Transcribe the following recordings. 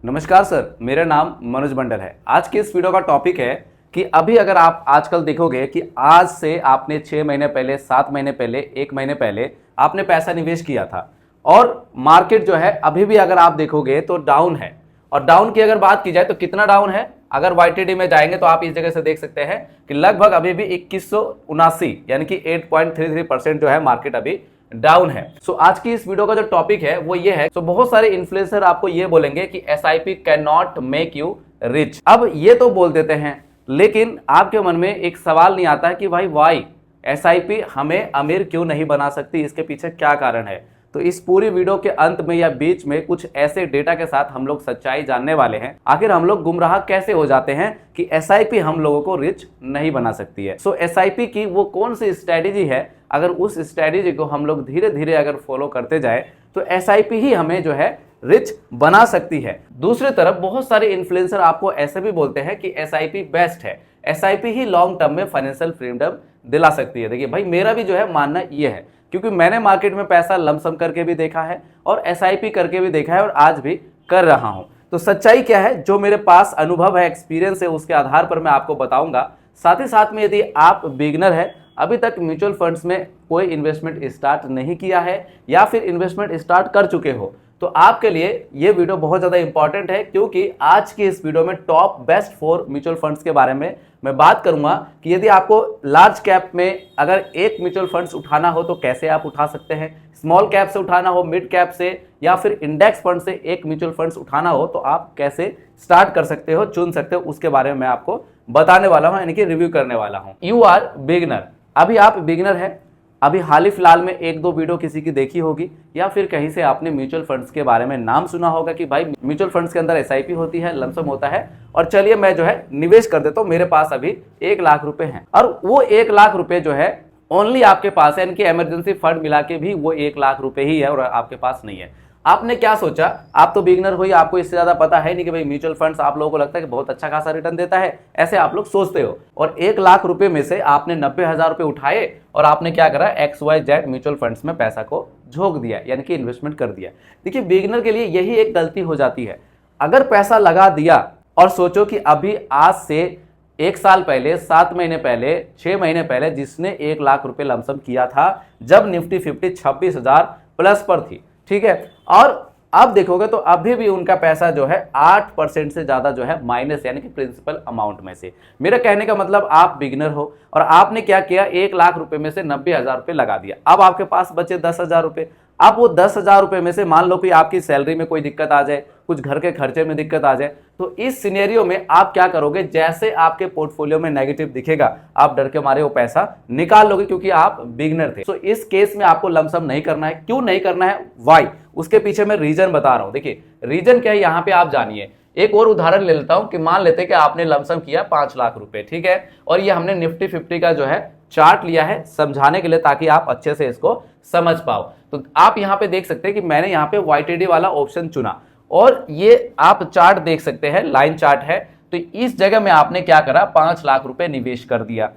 नमस्कार सर, मेरा नाम मनोज मंडल है। आज के इस वीडियो का टॉपिक है कि अभी अगर आप आजकल देखोगे कि आज से आपने 6 महीने पहले, 7 महीने पहले, 1 महीने पहले आपने पैसा निवेश किया था और मार्केट जो है अभी भी अगर आप देखोगे तो डाउन है। और डाउन की अगर बात की जाए तो कितना डाउन है, अगर YTD में जाएंगे तो आप इस जगह से देख सकते हैं कि लगभग अभी भी 2179 यानी कि 8.33% जो है मार्केट अभी डाउन है। सो आज की इस वीडियो का जो टॉपिक है वो ये है। सो बहुत सारे इन्फ्लुएंसर आपको ये बोलेंगे कि SIP can not make you rich. अब ये तो बोल देते हैं, लेकिन आपके मन में एक सवाल नहीं आता है कि भाई वाई SIP हमें अमीर क्यों नहीं बना सकती, इसके पीछे क्या कारण है। तो इस पूरी वीडियो के अंत में या बीच में कुछ ऐसे डेटा के साथ हम लोग सच्चाई जानने वाले हैं। आखिर हम लोग गुमराह कैसे हो जाते हैं कि SIP हम लोगों को रिच नहीं बना सकती है। सो SIP की वो कौन सी स्ट्रेटेजी है, अगर उस स्ट्रेटेजी को हम लोग धीरे धीरे अगर फॉलो करते जाए तो SIP ही हमें जो है रिच बना सकती है। दूसरी तरफ बहुत सारे इन्फ्लुएंसर आपको ऐसे भी बोलते हैं कि SIP बेस्ट है, SIP ही लॉन्ग टर्म में फाइनेंशियल फ्रीडम दिला सकती है। देखिए भाई, मेरा भी जो है मानना ये है, क्योंकि मैंने मार्केट में पैसा लमसम करके भी देखा है और SIP करके भी देखा है और आज भी कर रहा हूं। तो सच्चाई क्या है, जो मेरे पास अनुभव है, एक्सपीरियंस है, उसके आधार पर मैं आपको बताऊंगा। साथ ही साथ में यदि आप बिगिनर है, अभी तक म्यूचुअल फंड्स में कोई इन्वेस्टमेंट स्टार्ट नहीं किया है या फिर इन्वेस्टमेंट स्टार्ट कर चुके हो, तो आपके लिए ये वीडियो बहुत ज़्यादा इंपॉर्टेंट है, क्योंकि आज की इस वीडियो में टॉप बेस्ट 4 म्यूचुअल फंड्स के बारे में मैं बात करूंगा कि यदि आपको लार्ज कैप में अगर एक म्यूचुअल फंड्स उठाना हो तो कैसे आप उठा सकते हैं, स्मॉल कैप से उठाना हो, मिड कैप से, या फिर इंडेक्स फंड से एक म्यूचुअल फंड्स उठाना हो तो आप कैसे स्टार्ट कर सकते हो, चुन सकते हो, उसके बारे में मैं आपको बताने वाला हूं, यानी कि रिव्यू करने वाला हूं। यू आर बिगिनर, अभी आप बिगिनर है, अभी हाल ही फिलहाल में 1-2 वीडियो किसी की देखी होगी या फिर कहीं से आपने म्यूचुअल फंड्स के बारे में नाम सुना होगा कि भाई म्यूचुअल फंड्स के अंदर SIP होती है, लमसम होता है और चलिए मैं जो है निवेश कर देता हूं। मेरे पास अभी 1 लाख रुपए हैं और वो 1 लाख रुपए जो है ओनली आपके पास है, इनकी इमरजेंसी फंड मिला के भी वो 1 लाख रुपए ही है और आपके पास नहीं है। आपने क्या सोचा, आप तो बिगिनर हो, आपको इससे ज्यादा पता है नहीं कि भाई म्यूचुअल फंड्स आप लोगों को लगता है कि बहुत अच्छा खासा रिटर्न देता है, ऐसे आप लोग सोचते हो। और 1 लाख रुपए में से आपने 90,000 रुपए उठाए और आपने क्या करा, XYZ म्यूचुअल फंड्स में पैसा को झोंक दिया, यानी कि इन्वेस्टमेंट कर दिया। देखिए, बिगिनर के लिए यही एक गलती हो जाती है। अगर पैसा लगा दिया और सोचो कि अभी आज से 1 साल पहले, 7 महीने पहले, 6 महीने पहले जिसने 1 लाख रुपए लमसम किया था, जब निफ्टी 50 26,000 प्लस पर थी, ठीक है, और अब देखोगे तो अभी भी उनका पैसा जो है 8% से ज्यादा जो है माइनस, यानी कि प्रिंसिपल अमाउंट में से। मेरा कहने का मतलब, आप बिगिनर हो और आपने क्या किया, 1 लाख रुपए में से 90,000 रुपए लगा दिया। अब आपके पास बचे 10,000 रुपए। अब वो 10,000 रुपए में से मान लो कि आपकी सैलरी में कोई दिक्कत आ जाए, कुछ घर के खर्चे में दिक्कत आ जाए, तो इस सिनेरियो में आप क्या करोगे, जैसे आपके पोर्टफोलियो में नेगेटिव दिखेगा, आप डर के मारे वो पैसा निकाल लोगे, क्योंकि आप बिगिनर थे। तो इस केस में आपको लमसम नहीं करना है। क्यों नहीं करना है, वाई, उसके पीछे मैं रीजन बता रहा हूं। देखिए रीजन क्या है यहाँ पे आप जानिए। एक और उदाहरण ले लेता हूं कि मान लेते हैं कि आपने लमसम किया 5 लाख रुपए, ठीक है, और ये हमने निफ्टी 50 का जो है चार्ट लिया है समझाने के लिए, ताकि आप अच्छे से इसको समझ पाओ। तो आप यहाँ पे देख सकते हैं कि मैंने यहाँ पे YTD वाला ऑप्शन चुना और ये आप चार्ट देख सकते हैं, लाइन चार्ट है। तो इस जगह में आपने क्या करा, 5 लाख रुपए निवेश कर दिया।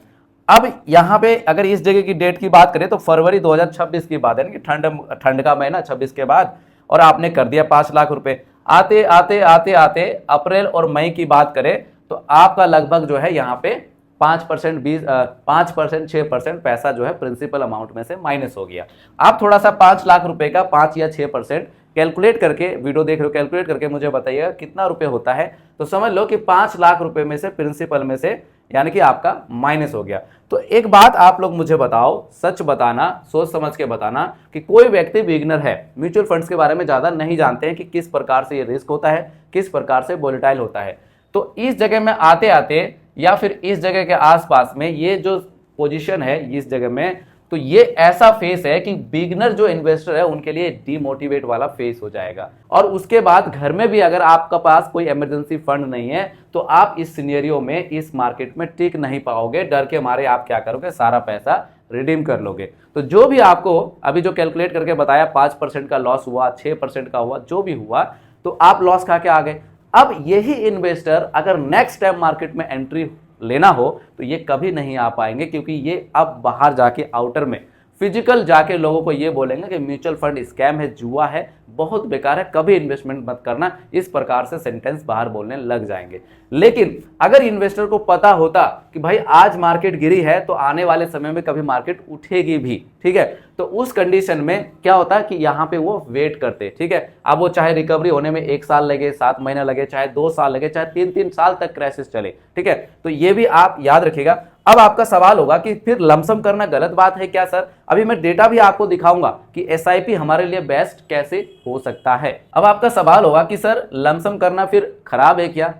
अब यहाँ पे अगर इस जगह की डेट की बात करें तो फरवरी 2026 की बात है, कि ठंड का महीना 26 के बाद, और आपने कर दिया 5 लाख रुपए। आते आते आते आते अप्रैल और मई की बात करें तो आपका लगभग जो है यहाँ पे 5%, 5%, 6% पैसा जो है प्रिंसिपल अमाउंट में से माइनस हो गया। आप थोड़ा सा 5 लाख रुपए का 5 या 6% कैलकुलेट करके, वीडियो देख रहे हो, कैलकुलेट करके मुझे बताइएगा कितना रुपए होता है। तो समझ लो कि 5 लाख रुपए में से प्रिंसिपल में से यानी कि आपका माइनस हो गया। तो एक बात आप लोग मुझे बताओ, सच बताना, सोच समझ के बताना, कि कोई व्यक्ति बिगिनर है, म्यूचुअल फंड्स के बारे में ज्यादा नहीं जानते हैं कि किस प्रकार से ये रिस्क होता है, किस प्रकार से वोलेटाइल होता है। तो इस जगह में आते आते या फिर इस जगह के आसपास में ये जो पोजीशन है, इस जगह में, तो ये ऐसा फेस है कि बिगिनर जो इन्वेस्टर है उनके लिए डिमोटिवेट वाला फेस हो जाएगा। और उसके बाद घर में भी अगर आपका पास कोई इमरजेंसी फंड नहीं है तो आप इस सिनेरियो में, इस मार्केट में टिक नहीं पाओगे। डर के मारे आप क्या करोगे, सारा पैसा रिडीम कर लोगे। तो जो भी आपको अभी जो कैलकुलेट करके बताया, 5% का लॉस हुआ, 6% का हुआ, जो भी हुआ, तो आप लॉस खा के आ गए। अब यही इन्वेस्टर अगर नेक्स्ट टाइम मार्केट में एंट्री लेना हो तो ये कभी नहीं आ पाएंगे, क्योंकि ये अब बाहर जाके आउटर में फिजिकल जाके लोगों को ये बोलेंगे कि म्यूचुअल फंड स्कैम है, जुआ है, बहुत बेकार है, कभी इन्वेस्टमेंट मत करना। इस प्रकार से सेंटेंस बाहर बोलने लग जाएंगे। लेकिन अगर इन्वेस्टर को पता होता कि भाई आज मार्केट गिरी है तो आने वाले समय में कभी मार्केट उठेगी भी, ठीक है, तो उस कंडीशन में क्या होता है कि यहाँ पे वो वेट करते, ठीक है। अब वो चाहे रिकवरी होने में 1 साल लगे, 7 महीने लगे, चाहे 2 साल लगे, चाहे 3-3 साल तक क्राइसिस चले, ठीक है। तो ये भी आप याद रखिएगा। अब आपका सवाल होगा कि फिर लमसम करना गलत बात है क्या सर? अभी मैं डेटा भी आपको दिखाऊंगा कि एसआईपी हमारे लिए बेस्ट कैसे हो सकता है। अब आपका सवाल होगा कि सर लमसम करना फिर खराब है क्या,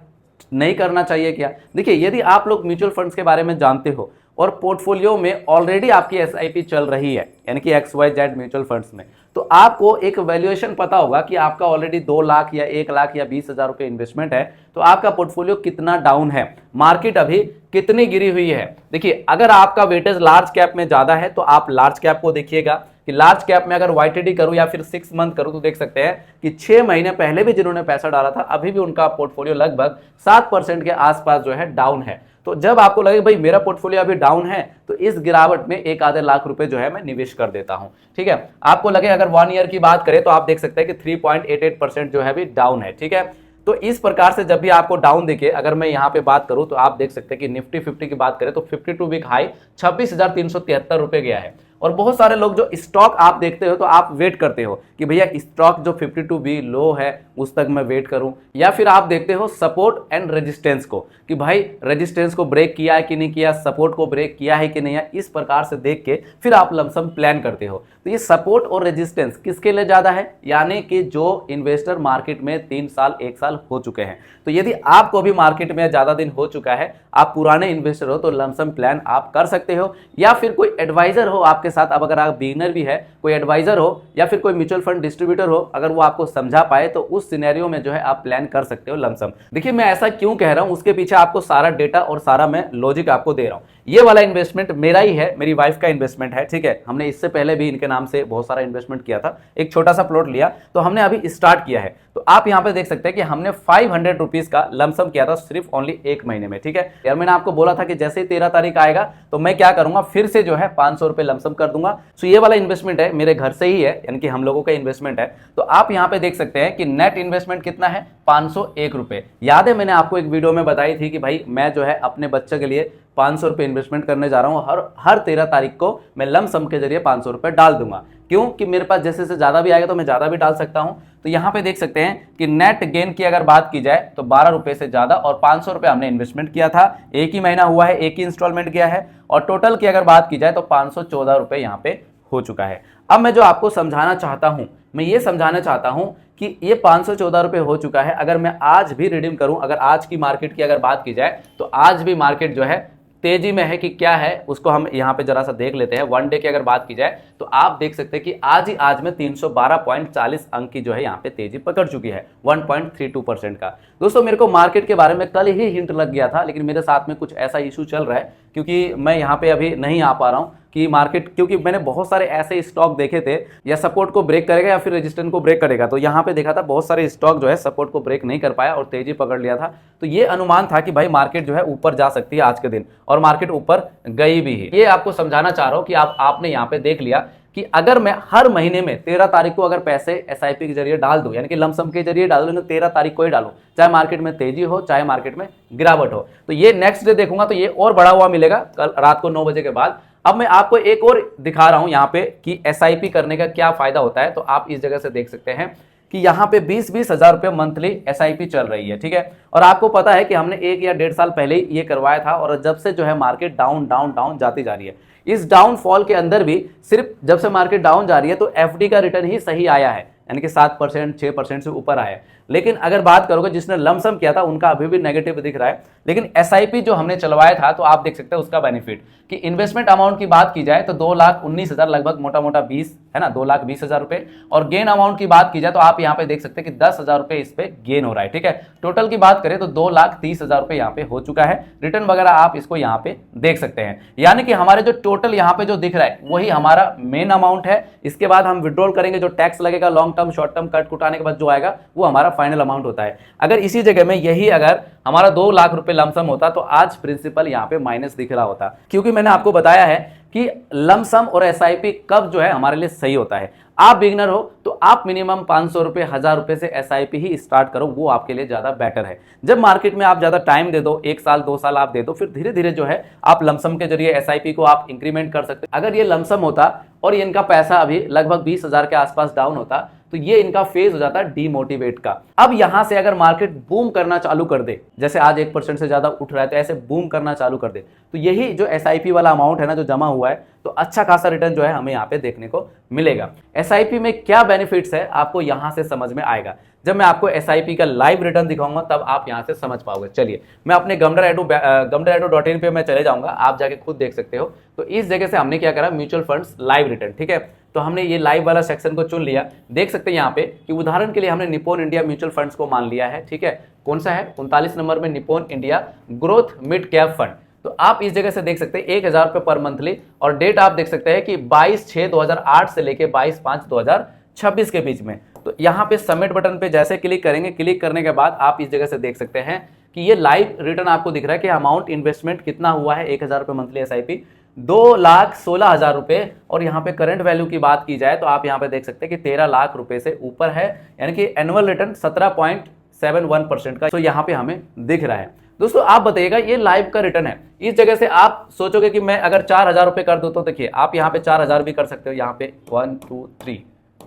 नहीं करना चाहिए क्या? देखिए, यदि आप लोग म्यूचुअल फंड्स के बारे में जानते हो और पोर्टफोलियो में ऑलरेडी आपकी एसआईपी चल रही है, यानी कि XYZ म्यूचुअल फंड्स में, तो आपको एक वैल्यूएशन पता होगा कि आपका ऑलरेडी 2 लाख या 1 लाख या 20,000 रुपए इन्वेस्टमेंट है, तो आपका पोर्टफोलियो कितना डाउन है, मार्केट अभी कितनी गिरी हुई है। देखिए, अगर आपका वेटेज लार्ज कैप में ज्यादा है तो आप लार्ज कैप को देखिएगा कि लार्ज कैप में अगर YTD करूं या फिर 6 मंथ करूं तो देख सकते हैं कि 6 महीने पहले भी जिन्होंने पैसा डाला था अभी भी उनका पोर्टफोलियो लगभग 7% के आसपास जो है डाउन है। तो जब आपको लगे भाई मेरा पोर्टफोलियो अभी डाउन है तो इस गिरावट में 1 आधे लाख रुपए जो है मैं निवेश कर देता हूं, ठीक है। आपको लगे अगर 1 ईयर की बात करें तो आप देख सकते हैं कि 3.88% जो है अभी डाउन है, ठीक है। तो इस प्रकार से जब भी आपको डाउन दिखे, अगर मैं यहाँ पे बात करूं तो आप देख सकते हैं कि निफ्टी 50 की बात करें तो 52 वीक हाई 26,373 रुपए गया है। और बहुत सारे लोग जो स्टॉक आप देखते हो तो आप वेट करते हो कि भैया स्टॉक जो 52 वी लो है उस तक मैं वेट करूं, या फिर आप देखते हो सपोर्ट एंड रेजिस्टेंस को कि भाई रेजिस्टेंस को ब्रेक किया है कि नहीं किया, सपोर्ट को ब्रेक किया है कि नहीं है। इस प्रकार से देख के फिर आप लमसम प्लान करते हो। तो ये सपोर्ट और रेजिस्टेंस किसके लिए ज्यादा है, यानी कि जो इन्वेस्टर मार्केट में 3 साल 1 साल हो चुके हैं। तो यदि आपको भी मार्केट में ज्यादा दिन हो चुका है, आप पुराने इन्वेस्टर हो, तो लमसम प्लान आप कर सकते हो, या फिर कोई एडवाइजर हो आपके साथ। अब अगर आप बिगिनर भी है, कोई एडवाइजर हो या फिर कोई म्यूचुअल फंड डिस्ट्रीब्यूटर हो, अगर वो आपको समझा पाए तो उस सिनेरियो में जो है आप प्लान कर सकते हो लमसम। देखिए, मैं ऐसा क्यों कह रहा हूं उसके पीछे आपको सारा डेटा और सारा मैं लॉजिक आपको दे रहा हूं। ये वाला इन्वेस्टमेंट मेरा ही है, मेरी वाइफ का इन्वेस्टमेंट है, ठीक है। हमने इससे पहले भी इनके नाम से बहुत सारा इन्वेस्टमेंट किया था, एक छोटा सा प्लॉट लिया तो हमने अभी स्टार्ट किया है। तो आप यहां पे देख सकते हैं कि हमने 500 रुपीज का लमसम किया था सिर्फ ओनली 1 महीने में, ठीक है यार। मैंने आपको बोला था कि जैसे ही 13 तारीख आएगा तो मैं क्या करूंगा, फिर से जो है 500 रुपए लमसम कर दूंगा। तो ये वाला इन्वेस्टमेंट है, मेरे घर से ही है, यानी कि हम लोगों का इन्वेस्टमेंट है। तो आप यहां पे देख सकते हैं कि नेट इन्वेस्टमेंट कितना है, 501 रुपए। याद है मैंने आपको एक वीडियो में बताई थी कि भाई मैं जो है अपने बच्चे के लिए 500 रुपए इन्वेस्टमेंट करने जा रहा हूं, हर 13 तारीख को मैं लमसम के जरिए 500 रुपए डाल दूंगा। क्यों कि मेरे पास जैसे से ज्यादा भी आएगा तो मैं ज्यादा भी डाल सकता हूं। तो यहां पे देख सकते हैं कि नेट गेन की अगर बात की जाए तो 12 रुपए से ज्यादा, और 500 रुपए हमने इन्वेस्टमेंट किया था, एक ही महीना हुआ है, एक ही इंस्टॉलमेंट किया है, और टोटल की अगर बात की जाए तो 514 रुपए यहां पे हो चुका है। अब मैं जो आपको समझाना चाहता हूं, मैं ये समझाना चाहता हूं कि ये 514 रुपए हो चुका है। अगर मैं आज भी रिडीम करूं, अगर आज की मार्केट की अगर बात की जाए तो आज भी मार्केट जो है तेजी में है कि क्या है उसको हम यहां पे जरा सा देख लेते हैं। 1 डे की अगर बात की जाए तो आप देख सकते हैं कि आज में 312.40 अंक की जो है यहां पे तेजी पकड़ चुकी है, 1.32% का। दोस्तों, मेरे को मार्केट के बारे में कल ही हिंट लग गया था, लेकिन मेरे साथ में कुछ ऐसा इशू चल रहा है क्योंकि मैं यहां पे अभी नहीं आ पा रहा हूं कि मार्केट, क्योंकि मैंने बहुत सारे ऐसे स्टॉक देखे थे या सपोर्ट को ब्रेक करेगा या फिर रेजिस्टेंस को ब्रेक करेगा। तो यहाँ पे देखा था बहुत सारे स्टॉक जो है सपोर्ट को ब्रेक नहीं कर पाया और तेजी पकड़ लिया था। तो ये अनुमान था कि भाई मार्केट जो है ऊपर जा सकती है आज के दिन, और मार्केट ऊपर गई भी है। ये आपको समझाना चाह रहा हूं कि आपने यहाँ पे देख लिया कि अगर मैं हर महीने में 13 तारीख को अगर पैसे एसआईपी के जरिए डाल दूं, यानी कि लमसम के जरिए डाल दूं, 13 तारीख को ही डालूं, चाहे मार्केट में तेजी हो चाहे मार्केट में गिरावट हो, तो ये नेक्स्ट डे देखूंगा तो ये और बढ़ा हुआ मिलेगा कल रात को 9 बजे के बाद। अब मैं आपको एक और दिखा रहा हूं यहाँ पे कि एसआईपी करने का क्या फायदा होता है। तो आप इस जगह से देख सकते हैं कि यहाँ पे 20-20 हजार रुपए मंथली एसआईपी चल रही है, ठीक है। और आपको पता है कि हमने 1 या 1.5 साल पहले ही ये करवाया था, और जब से जो है मार्केट डाउन डाउन डाउन जाती जा रही है। इस डाउनफॉल के अंदर भी सिर्फ जब से मार्केट डाउन जा रही है तो एफडी का रिटर्न ही सही आया है, यानी कि 7% 6% से ऊपर आया है। लेकिन अगर बात करोगे जिसने लमसम किया था उनका अभी भी नेगेटिव दिख रहा है। लेकिन एसआईपी जो हमने चलवाया था तो आप देख सकते हैं उसका बेनिफिट कि इन्वेस्टमेंट अमाउंट की बात की जाए तो 2,19,000 लगभग मोटा मोटा 20 है ना, 2,20,000 रुपए। और गेन अमाउंट की बात की जाए तो आप यहाँ पे देख सकते हैं कि 10,000 रुपए इस पे गेन हो रहा है, ठीक है। टोटल की बात करें तो 2,30,000 रुपए यहाँ पे हो चुका है। रिटर्न वगैरह आप इसको यहाँ पे देख सकते हैं, यानी कि हमारे जो टोटल यहाँ पे जो दिख रहा है वही हमारा मेन अमाउंट है। इसके बाद हम विड्रॉल करेंगे, जो टैक्स लगेगा लॉन्ग टर्म शॉर्ट टर्म कट कुटाने के बाद जो आएगा वो हमारा फाइनल अमाउंट होता है। अगर इसी जगह में यही अगर हमारा 2 लाख रुपए लमसम होता तो आज प्रिंसिपल यहाँ पे माइनस दिख रहा होता, क्योंकि मैंने आपको बताया है कि लमसम और एसआईपी कब जो है हमारे लिए सही होता है। आप बिगिनर हो तो आप मिनिमम 500 रुपये, 1000 रुपये से एसआईपी ही स्टार्ट करो, वो आपके लिए ज़्यादा बेटर है। जब मार्केट में आप ज़्यादा टाइम दे दो, 1 साल 2 साल आप दे दो, फिर धीरे धीरे जो है आप लमसम के जरिए एसआईपी को आप इंक्रीमेंट कर सकते हो। अगर ये लमसम होता और इनका पैसा अभी लगभग 20,000 के आसपास डाउन होता तो ये इनका फेज हो जाता है डीमोटिवेट का। अब यहां से अगर मार्केट बूम करना चालू कर दे, जैसे आज 1% से ज्यादा उठ रहा है, तो ऐसे बूम करना चालू कर दे, तो यही जो एसआईपी वाला अमाउंट है ना जो जमा हुआ है, तो अच्छा खासा रिटर्न जो है हमें यहाँ पे देखने को मिलेगा। एसआईपी में क्या बेनिफिट्स है आपको यहां से समझ में आएगा। जब मैं आपको एसआईपी का लाइव रिटर्न दिखाऊंगा तब आप यहां से समझ पाओगे। चलिए मैं अपने gumdr.in पे मैं चले जाऊंगा, आप जाके खुद देख सकते हो। तो इस जगह से हमने क्या करा, म्यूचुअल फंड्स लाइव रिटर्न, ठीक है। तो हमने ये लाइव वाला सेक्शन को चुन लिया। देख सकते हैं यहाँ पे कि उदाहरण के लिए हमने निप्पॉन इंडिया म्यूचुअल फंड्स को मान लिया है, ठीक है। कौन सा है, 39 नंबर में Nippon India growth mid cap fund. तो आप इस जगह से देख सकते हैं 1000 रुपये पर मंथली, और डेट आप देख सकते हैं कि 22/6/2008 से लेके 22/5/2026 के बीच में। तो यहाँ पे सबमिट बटन पे जैसे क्लिक करेंगे, क्लिक करने के बाद आप इस जगह से देख सकते हैं कि ये लाइव रिटर्न आपको दिख रहा है कि अमाउंट इन्वेस्टमेंट कितना हुआ है, 1000 रुपये मंथली एसआईपी, 2,16,000 रुपये। और यहाँ पे करंट वैल्यू की बात की जाए तो आप यहाँ पे देख सकते हैं कि 13 लाख रुपए से ऊपर है, यानी कि एनुअल रिटर्न 17.71% का तो यहाँ पे हमें दिख रहा है। दोस्तों आप बताइएगा, ये लाइव का रिटर्न है। इस जगह से आप सोचोगे कि मैं अगर 4,000 रुपये कर दूं, तो देखिए आप यहाँ पे 4,000 भी कर सकते हो। यहाँ पे 1 2 3,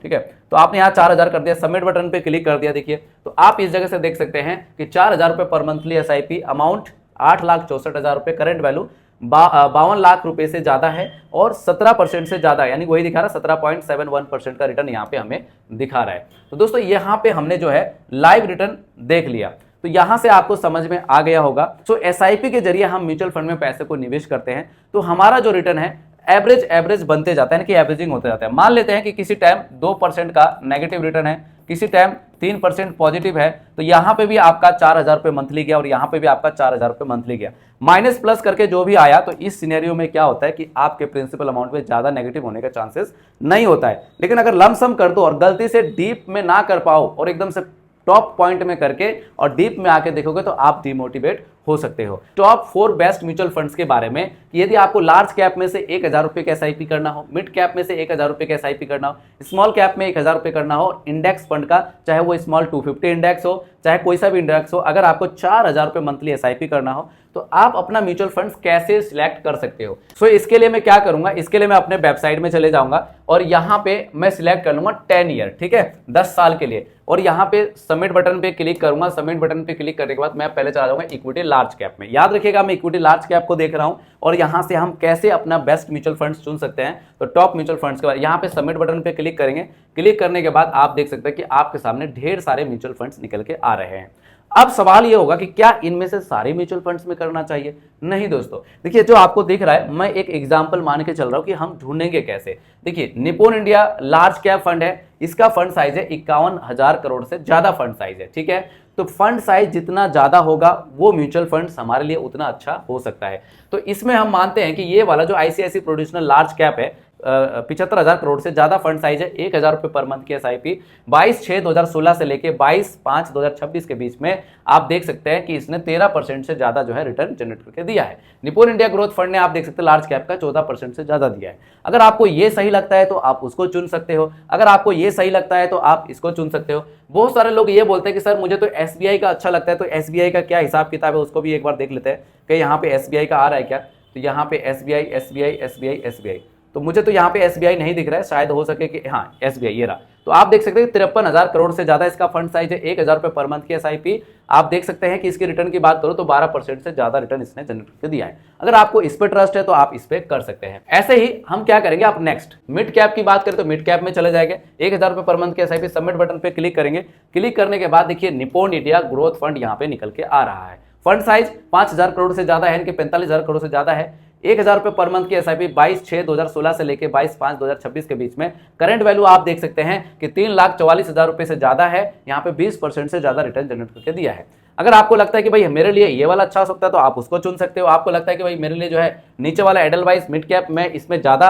ठीक है। तो आपने यहाँ 4,000 कर दिया, सबमिट बटन पे क्लिक कर दिया। देखिए तो आप इस जगह से देख सकते हैं कि 4,000 रुपये पर मंथली एसआईपी, अमाउंट 8,64,000 रुपये, करंट वैल्यू 52 लाख रुपए से ज्यादा है और 17% से ज्यादा, यानी वही दिखा रहा है 17.71% का रिटर्न यहाँ पे हमें दिखा रहा है। तो दोस्तों यहाँ पे हमने जो है लाइव रिटर्न देख लिया, तो यहां से आपको समझ में आ गया होगा। तो एसआईपी के जरिए हम म्यूचुअल फंड में पैसे को निवेश करते हैं, तो हमारा जो रिटर्न है एवरेज बनते जाता है, कि एवरेजिंग होते जाता है। मान लेते हैं कि किसी टाइम 2% का नेगेटिव रिटर्न है, किसी टाइम 3% पॉजिटिव है, तो यहाँ पे भी आपका 4,000 रुपये मंथली गया और यहाँ पे भी आपका 4,000 रुपये मंथली गया। माइनस प्लस करके जो भी आया, तो इस सिनेरियो में क्या होता है कि आपके प्रिंसिपल अमाउंट में ज्यादा नेगेटिव होने का चांसेस नहीं होता है। लेकिन अगर लमसम कर दो और गलती से डीप में ना कर पाओ और एकदम से टॉप पॉइंट में करके और डीप में आके देखोगे तो आप डिमोटिवेट हो सकते हो। टॉप 4 बेस्ट म्यूचुअल फंड्स के बारे में, यदि आपको लार्ज कैप में से 1,000 रुपये के एसआईपी करना हो, मिड कैप में से 1,000 रुपये के एसआईपी करना हो, स्मॉल कैप में 1,000 रुपये करना हो, इंडेक्स फंड का चाहे वो स्मॉल 250 इंडेक्स हो, चाहे कोई सा भी इंडेक्स हो, अगर आपको 4,000 रुपये मंथली एसआईपी करना हो, तो आप अपना म्यूचुअल फंड्स कैसे सिलेक्ट कर सकते हो। सो इसके लिए मैं क्या करूंगा, इसके लिए मैं अपने वेबसाइट में चले जाऊंगा और यहाँ पे मैं सिलेक्ट कर लूंगा 10 ईयर, ठीक है, 10 साल के लिए, और यहाँ पे सबमिट बटन पे क्लिक करूंगा। सबमिट बटन पे क्लिक करने के बाद मैं पहले चला जाऊंगा इक्विटी लार्ज कैप में। याद रखिएगा मैं इक्विटी लार्ज कैप को देख रहा हूं और यहां से हम कैसे अपना बेस्ट म्यूचुअल फंड्स चुन सकते हैं। तो टॉप म्यूचुअल फंड्स के बाद यहाँ पे सबमिट बटन पे क्लिक करेंगे। क्लिक करने के बाद आप देख सकते हैं कि आपके सामने ढेर सारे म्यूचुअल फंड्स निकल के आ रहे हैं। अब सवाल ये होगा कि क्या इनमें से सारे म्यूचुअल फंड्स में करना चाहिए? नहीं दोस्तों, देखिए जो आपको दिख रहा है, मैं एक एग्जांपल मान के चल रहा हूं कि हम ढूंढेंगे कैसे। देखिए Nippon India large cap fund है, इसका फंड साइज है 51,000 करोड़ से ज्यादा फंड साइज है, ठीक है। तो फंड साइज जितना ज्यादा होगा वो म्यूचुअल फंड्स हमारे लिए उतना अच्छा हो सकता है। तो इसमें हम मानते हैं कि ये वाला जो आईसीआईसी प्रोड्यूशनल लार्ज कैप है, 75,000 करोड़ से ज्यादा फंड साइज है, 1,000 रुपये पर मंथ की एसआईपी, 22/6/2016 से लेके 22/5/2026 के बीच में आप देख सकते हैं कि इसने 13% से ज्यादा जो है रिटर्न जनरेट करके दिया है। निप्पॉन इंडिया ग्रोथ फंड ने आप देख सकते हैं लार्ज कैप का 14% से ज्यादा दिया है। अगर आपको ये सही लगता है तो आप उसको चुन सकते हो, अगर आपको ये सही लगता है तो आप इसको चुन सकते हो। बहुत सारे लोग ये बोलते हैं कि सर मुझे तो एसबीआई का अच्छा लगता है, तो एसबीआई का क्या हिसाब किताब है उसको भी एक बार देख लेते हैं कि यहाँ पे एसबीआई का आ रहा है क्या। तो यहाँ पे एसबीआई एसबीआई एसबीआई एसबीआई, तो मुझे तो यहाँ पे एसबीआई नहीं दिख रहा है, शायद हो सके कि हाँ एसबीआई ये रहा। तो आप देख सकते हैं 53,000 करोड़ से ज्यादा इसका फंड साइज है, 1,000 रुपये पर मंथ की एसआईपी। आप देख सकते हैं कि इसके रिटर्न की बात करो तो 12% से ज्यादा रिटर्न इसने जनरेट करके दिया है। अगर आपको इस पे ट्रस्ट है तो आप इस पे कर सकते हैं। ऐसे ही हम क्या करेंगे, आप नेक्स्ट मिड कैप की बात करें तो मिड कैप में चले जाएंगे, 1,000 रुपये पर मंथ की एसआईपी, सबमिट बटन पे क्लिक करेंगे। क्लिक करने के बाद देखिए निप्पॉन इंडिया ग्रोथ फंड यहाँ पे निकल के आ रहा है। फंड साइज 5,000 करोड़ से ज्यादा है, इनके 45,000 करोड़ से ज्यादा है। 1,000 रुपये पर मंथ की एसआईपी 22/6/2016 से लेके 22/5/2026 के बीच में। करंट वैल्यू आप देख सकते हैं कि 3,44,000 रुपये से ज्यादा है, यहाँ पे 20% से ज्यादा रिटर्न जनरेट करके दिया है। अगर आपको लगता है कि भाई मेरे लिए ये वाला अच्छा हो सकता है तो आप उसको चुन सकते हो। आपको लगता है कि भाई मेरे लिए जो है नीचे वाला एडलवाइस मिड कैप में इसमें ज्यादा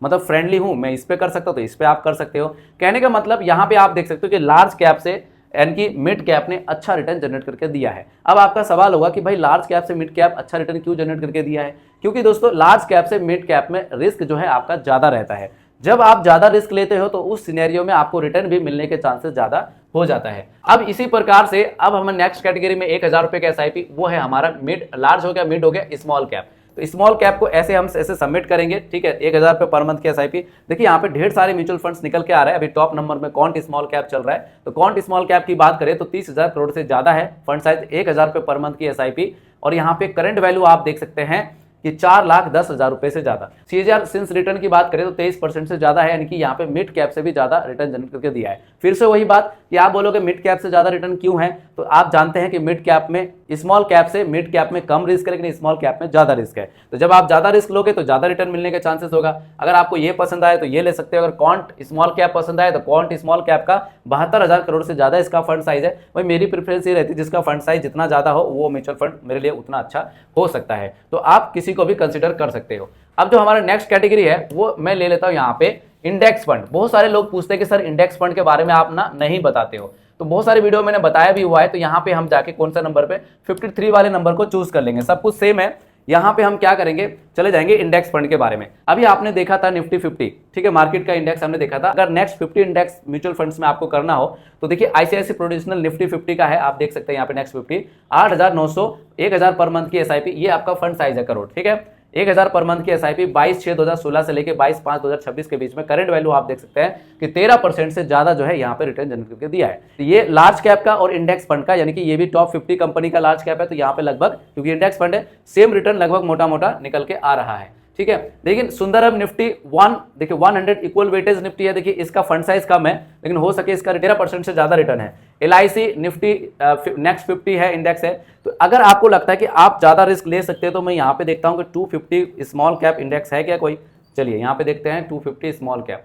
मतलब फ्रेंडली हूं, मैं इस पे कर सकता हूं, तो इस पे आप कर सकते हो। कहने का मतलब यहाँ पे आप देख सकते हो कि लार्ज कैप से यानी कि मिड कैप ने अच्छा रिटर्न जनरेट करके दिया है। अब आपका सवाल होगा कि भाई लार्ज कैप से मिड कैप अच्छा रिटर्न क्यों जनरेट करके दिया है? क्योंकि दोस्तों लार्ज कैप से मिड कैप में रिस्क जो है आपका ज्यादा रहता है। जब आप ज्यादा रिस्क लेते हो तो उस सिनेरियो में आपको रिटर्न भी मिलने के चांसेस ज्यादा हो जाता है। अब इसी प्रकार से अब हम नेक्स्ट कैटेगरी में 1000 रुपए का एसआईपी, वो है हमारा मिड, लार्ज हो गया, मिड हो गया, स्मॉल कैप। तो स्मॉल कैप को ऐसे हम ऐसे सबमिट करेंगे, ठीक है, 1000 रुपए पर मंथ की एसआईपी। देखिए यहाँ पे ढेर सारे म्यूचुअल फंड्स निकल के आ रहे हैं। अभी टॉप नंबर में कॉन्ट स्मॉल कैप चल रहा है। तो कॉन्ट स्मॉल कैप की बात करें तो 30,000 करोड़ से ज्यादा है फंड साइज, 1000 रुपए पर मंथ की एसआईपी। और यहाँ पे करंट वैल्यू आप देख सकते हैं कि 4,10,000 रुपए से ज्यादा। सीएजीआर सिंस रिटर्न की बात करें तो 23% से ज्यादा है, यानी कि यहाँ पे मिड कैप से भी ज्यादा रिटर्न जनरेट करके दिया है। फिर से वही बात कि आप बोलोगे मिड कैप से ज्यादा रिटर्न क्यों है, तो आप जानते हैं कि मिड कैप में, स्मॉल कैप से मिड कैप में कम रिस्क है, लेकिन स्मॉल कैप में ज्यादा रिस्क है। तो जब आप ज्यादा रिस्क लोगे तो ज्यादा रिटर्न मिलने के चांसेस होगा। अगर आपको ये पसंद आए तो ये ले सकते हो। अगर कॉन्ट स्मॉल कैप पसंद आए तो कॉन्ट स्मॉल कैप का 72,000 करोड़ से ज्यादा इसका फंड साइज है। वही मेरी प्रेफरेंस ये रहती है जिसका फंड साइज जितना ज्यादा हो वो म्यूचुअल फंड मेरे लिए उतना अच्छा हो सकता है। तो आप किसी को भी कंसिडर कर सकते हो। अब जो हमारा नेक्स्ट कैटेगरी है वो मैं ले लेता हूं यहाँ पे इंडेक्स फंड। बहुत सारे लोग पूछते हैं कि सर इंडेक्स फंड के बारे में आप ना नहीं बताते हो, तो बहुत सारे वीडियो मैंने बताया भी हुआ है। तो यहाँ पे हम जाके कौन सा नंबर पे 53 वाले नंबर को चूज कर लेंगे, सब कुछ सेम है। यहाँ पे हम क्या करेंगे, चले जाएंगे इंडेक्स फंड के बारे में। अभी आपने देखा था निफ्टी 50, ठीक है, मार्केट का इंडेक्स हमने देखा था। अगर नेक्स्ट 50 इंडेक्स म्यूचुअल फंड्स में आपको करना हो तो देखिए आईसीआईसी प्रोडेंशियल निफ्टी 50 का है, आप देख सकते हैं यहाँ पे नेक्स्ट 50 8,900, 1000 पर मंथ की एसआईपी, ये आपका फंड साइज है करोड़, ठीक है। 1000 पर मंथ की एसआईपी 22/6/2016 से लेके 22/5/2026 के बीच में करंट वैल्यू आप देख सकते हैं कि 13% से ज्यादा जो है यहाँ पे रिटर्न जनरेट करके दिया है। तो ये लार्ज कैप का और इंडेक्स फंड का, यानी कि ये भी टॉप 50 कंपनी का लार्ज कैप है। तो यहाँ पे लगभग, क्योंकि इंडेक्स फंड है, सेम रिटर्न लगभग मोटा मोटा निकल के आ रहा है, ठीक है। लेकिन सुंदरम निफ्टी 1, देखिए 100 इक्वल वेटेज निफ्टी है, देखिए इसका फंड साइज कम है लेकिन हो सके इसका 13% से ज्यादा रिटर्न है। एलआईसी निफ्टी नेक्स्ट 50 है, इंडेक्स है। तो अगर आपको लगता है कि आप ज्यादा रिस्क ले सकते हैं तो मैं यहाँ पे देखता हूँ कि 250 स्मॉल कैप इंडेक्स है क्या कोई। चलिए यहाँ पे देखते हैं 250 स्मॉल कैप।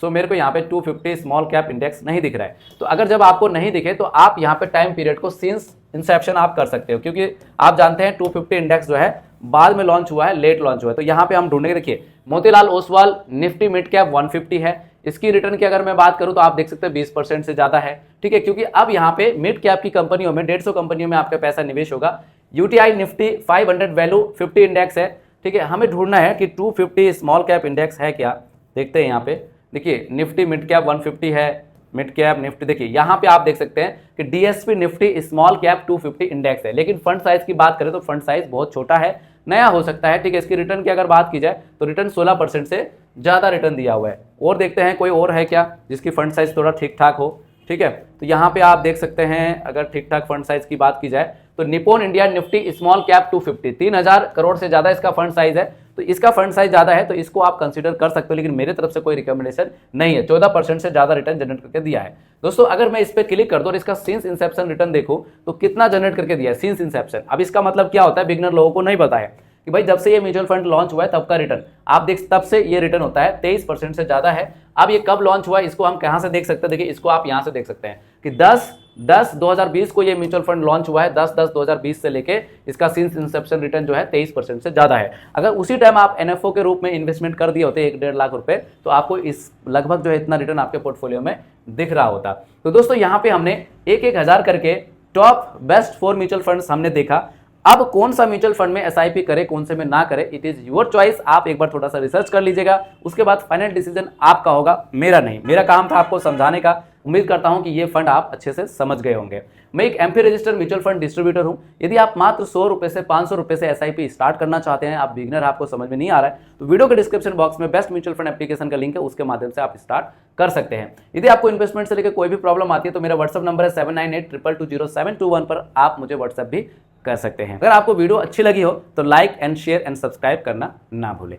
सो मेरे को यहाँ पे 250 स्मॉल कैप इंडेक्स नहीं दिख रहा है। तो अगर जब आपको नहीं दिखे तो आप यहाँ पे टाइम पीरियड को सिंस इंसेप्शन आप कर सकते हो, क्योंकि आप जानते हैं 250 इंडेक्स जो है बाद में लॉन्च हुआ है, लेट लॉन्च हुआ है। तो यहाँ पे हम ढूंढेंगे, देखिए Motilal Oswal Nifty mid cap 150 है, इसकी रिटर्न की अगर मैं बात करूं तो आप देख सकते हैं 20% से ज्यादा है, ठीक है। क्योंकि अब यहाँ पे मिड कैप की कंपनियों में 150 कंपनियों में आपका पैसा निवेश होगा। यूटीआई निफ्टी 500 वैल्यू 50 इंडेक्स है, ठीक है। हमें ढूंढना है कि 250 स्मॉल कैप इंडेक्स है क्या, देखते हैं यहाँ पे। देखिए निफ्टी मिड कैप 150 है, मिड कैप निफ्टी, देखिए यहाँ पे आप देख सकते हैं कि DSP Nifty small cap 250 index है। लेकिन फंड साइज की बात करें तो फंड साइज बहुत छोटा है, नया हो सकता है, ठीक है। इसकी रिटर्न की अगर बात की जाए तो रिटर्न 16% से ज्यादा रिटर्न दिया हुआ है। और देखते हैं कोई और है क्या जिसकी फंड साइज थोड़ा ठीक ठाक हो, ठीक है। तो यहाँ पे आप देख सकते हैं अगर ठीक ठाक फंड साइज की बात की जाए तो Nippon India Nifty small cap 250, 3000 crore से ज्यादा इसका फंड साइज है। तो इसका फंड साइज ज्यादा है तो इसको आप कंसीडर कर सकते हो, लेकिन मेरे तरफ से कोई रिकमेंडेशन नहीं है। 14% से ज्यादा रिटर्न जनरेट करके दिया है। दोस्तों अगर मैं इस पर क्लिक कर दूं और इसका सिंस इंसेप्शन रिटर्न देखो तो कितना जनरेट करके दिया है सिंस इंसेप्शन। अब इसका मतलब क्या होता है, बिगिनर लोगों को नहीं पता है कि भाई जब से ये म्यूचुअल फंड लॉन्च हुआ है तब का रिटर्न आप देख, तब से ये रिटर्न होता है 23% से ज्यादा है। अब ये कब लॉन्च हुआ है इसको हम कहां से देख सकते हैं, देखिए इसको आप यहां से देख सकते हैं कि 10/10/2020 को ये म्यूचुअल फंड लॉन्च हुआ है। 10/10/2020 से लेके इसका सिंस इंसेप्शन रिटर्न जो है 23% से ज्यादा है। अगर उसी टाइम आप एनएफओ के रूप में इन्वेस्टमेंट कर दिए होते 1-1.5 लाख रुपए तो आपको इस लगभग जो है इतना रिटर्न आपके पोर्टफोलियो में दिख रहा होता। तो दोस्तों यहाँ पे हमने 1-1 हजार करके टॉप बेस्ट 4 म्यूचुअल फंड्स हमने देखा। अब कौन सा म्यूचुअल फंड में एसआईपी करे, कौन से में ना करे, इट इज योर चॉइस। आप एक बार थोड़ा सा रिसर्च कर लीजिएगा, उसके बाद फाइनल डिसीजन आपका होगा, मेरा नहीं। मेरा काम था आपको समझाने का। उम्मीद करता हूं कि ये फंड आप अच्छे से समझ गए होंगे। मैं एक MP registered mutual fund distributor हूं। यदि आप मात्र 100 रुपए से 500 रुपए से एसआईपी स्टार्ट करना चाहते हैं, आप बिगिनर, आपको समझ में नहीं आ रहा है, तो वीडियो के डिस्क्रिप्शन बॉक्स में बेस्ट म्यूचुअल फंड एप्लीकेशन का लिंक है, उसके माध्यम से आप स्टार्ट कर सकते हैं। यदि आपको इन्वेस्टमेंट से लेकर कोई भी प्रॉब्लम आती है तो मेरा व्हाट्सएप नंबर है 7982220721 पर आप मुझे व्हाट्सएप भी कर सकते हैं। अगर आपको वीडियो अच्छी लगी हो तो like and share and subscribe करना ना भूलें।